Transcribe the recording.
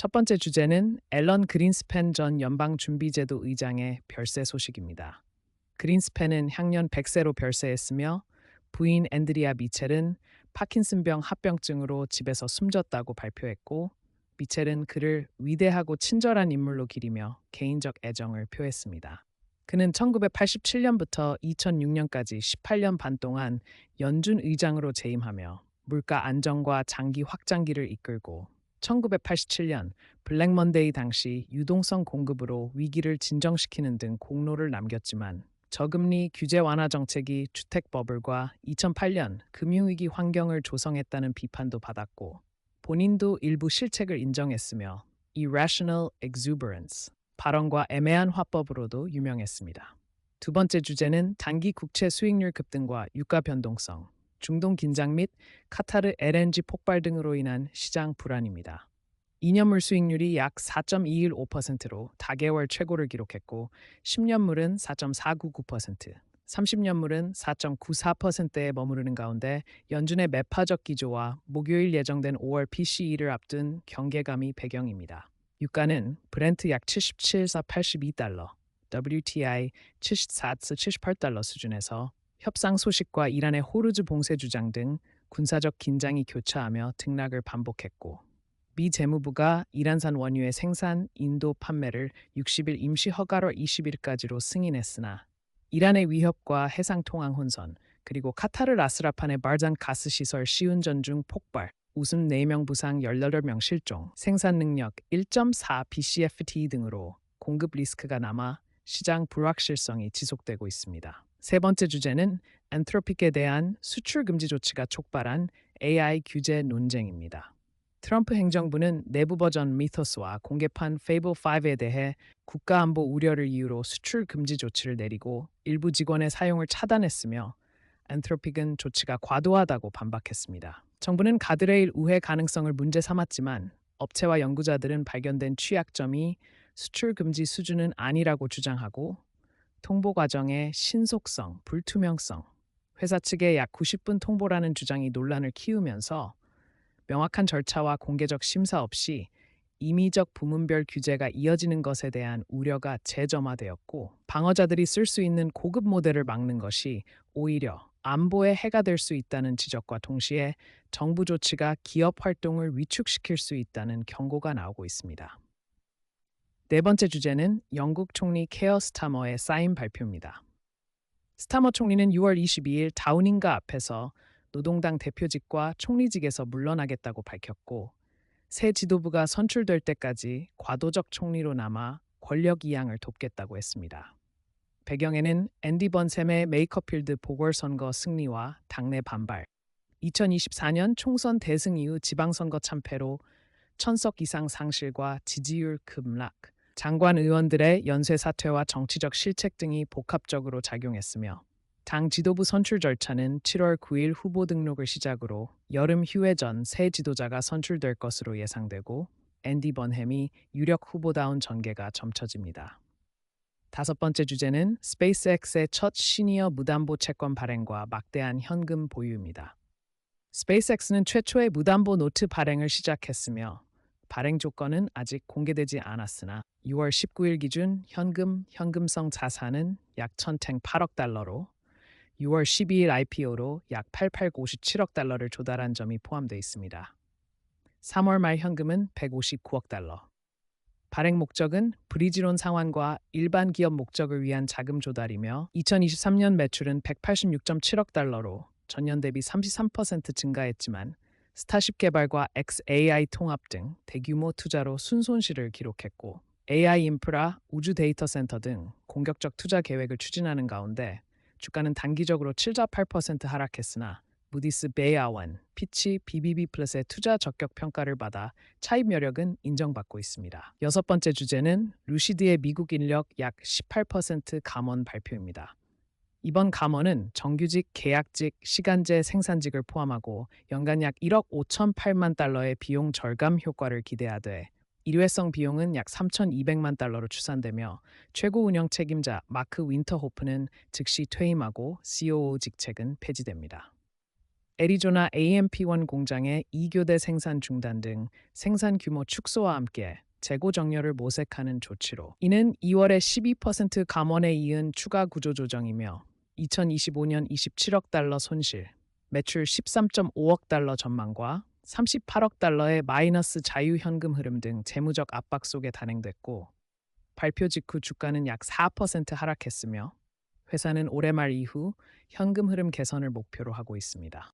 첫 번째 주제는 앨런 그린스팬 전 연방준비제도 의장의 별세 소식입니다. 그린스팬은 향년 100세로 별세했으며 부인 앤드리아 미첼은 파킨슨병 합병증으로 집에서 숨졌다고 발표했고, 미첼은 그를 위대하고 친절한 인물로 기리며 개인적 애정을 표했습니다. 그는 1987년부터 2006년까지 18년 반 동안 연준 의장으로 재임하며 물가 안정과 장기 확장기를 이끌고 1987년 블랙 먼데이 당시 유동성 공급으로 위기를 진정시키는 등 공로를 남겼지만, 저금리 규제 완화 정책이 주택 버블과 2008년 금융위기 환경을 조성했다는 비판도 받았고, 본인도 일부 실책을 인정했으며 irrational exuberance 발언과 애매한 화법으로도 유명했습니다. 두 번째 주제는 단기 국채 수익률 급등과 유가 변동성, 중동 긴장 및 카타르 LNG 폭발 등으로 인한 시장 불안입니다. 2년물 수익률이 약 4.215%로 다개월 최고를 기록했고, 10년물은 4.499%, 30년물은 4.94%에 머무르는 가운데 연준의 매파적 기조와 목요일 예정된 5월 PCE를 앞둔 경계감이 배경입니다. 유가는 브렌트 약 77사 82달러, WTI 74스 78달러 수준에서 협상 소식과 이란의 호르즈 봉쇄 주장 등 군사적 긴장이 교차하며 등락을 반복했고, 미 재무부가 이란산 원유의 생산, 인도 판매를 60일 임시 허가로 20일까지로 승인했으나, 이란의 위협과 해상 통항 혼선, 그리고 카타르 라스라판의 바르잔 가스 시설 시운전 중 폭발, 우승 4명 부상 18명 실종, 생산 능력 1.4 BCFT 등으로 공급 리스크가 남아 시장 불확실성이 지속되고 있습니다. 세 번째 주제는 엔트로픽에 대한 수출 금지 조치가 촉발한 AI 규제 논쟁입니다. 트럼프 행정부는 내부 버전 미토스와 공개판 페이블5에 대해 국가안보 우려를 이유로 수출 금지 조치를 내리고 일부 직원의 사용을 차단했으며, 엔트로픽은 조치가 과도하다고 반박했습니다. 정부는 가드레일 우회 가능성을 문제 삼았지만, 업체와 연구자들은 발견된 취약점이 수출 금지 수준은 아니라고 주장하고, 통보 과정의 신속성, 불투명성, 회사 측의 약 90분 통보라는 주장이 논란을 키우면서, 명확한 절차와 공개적 심사 없이 임의적 부문별 규제가 이어지는 것에 대한 우려가 재점화되었고, 방어자들이 쓸 수 있는 고급 모델을 막는 것이 오히려 안보에 해가 될 수 있다는 지적과 동시에 정부 조치가 기업 활동을 위축시킬 수 있다는 경고가 나오고 있습니다. 네 번째 주제는 영국 총리 케어 스타머의 사인 발표입니다. 스타머 총리는 6월 22일 다우닝가 앞에서 노동당 대표직과 총리직에서 물러나겠다고 밝혔고, 새 지도부가 선출될 때까지 과도적 총리로 남아 권력 이양을 돕겠다고 했습니다. 배경에는 앤디 번셈의 메이커필드 보궐선거 승리와 당내 반발, 2024년 총선 대승 이후 지방선거 참패로 천석 이상 상실과 지지율 급락, 장관 의원들의 연쇄 사퇴와 정치적 실책 등이 복합적으로 작용했으며, 당 지도부 선출 절차는 7월 9일 후보 등록을 시작으로 여름 휴회 전 새 지도자가 선출될 것으로 예상되고, 앤디 번햄이 유력 후보다운 전개가 점쳐집니다. 다섯 번째 주제는 스페이스X의 첫 시니어 무담보 채권 발행과 막대한 현금 보유입니다. 스페이스X는 최초의 무담보 노트 발행을 시작했으며, 발행 조건은 아직 공개되지 않았으나 6월 19일 기준 현금성 자산은 약 1,108억 달러로 6월 12일 IPO로 약 8,857억 달러를 조달한 점이 포함되어 있습니다. 3월 말 현금은 159억 달러. 발행 목적은 브리지론 상환과 일반 기업 목적을 위한 자금 조달이며, 2023년 매출은 186.7억 달러로 전년 대비 33% 증가했지만, 스타쉽 개발과 XAI 통합 등 대규모 투자로 순손실을 기록했고, AI 인프라, 우주 데이터 센터 등 공격적 투자 계획을 추진하는 가운데 주가는 단기적으로 7.8% 하락했으나, 무디스 베이아원, 피치, BBB 플러스의 투자 적격 평가를 받아 차입 여력은 인정받고 있습니다. 여섯 번째 주제는 루시드의 미국 인력 약 18% 감원 발표입니다. 이번 감원은 정규직, 계약직, 시간제 생산직을 포함하고 연간 약 1억 5,008만 달러의 비용 절감 효과를 기대하되, 일회성 비용은 약 3,200만 달러로 추산되며, 최고 운영 책임자 마크 윈터호프는 즉시 퇴임하고 COO 직책은 폐지됩니다. 애리조나 AMP1 공장의 2교대 생산 중단 등 생산 규모 축소와 함께 재고 정렬을 모색하는 조치로 이는 2월에 12% 감원에 이은 추가 구조 조정이며 2025년 27억 달러 손실, 매출 13.5억 달러 전망과 38억 달러의 마이너스 자유현금 흐름 등 재무적 압박 속에 단행됐고 발표 직후 주가는 약 4% 하락했으며 회사는 올해 말 이후 현금 흐름 개선을 목표로 하고 있습니다.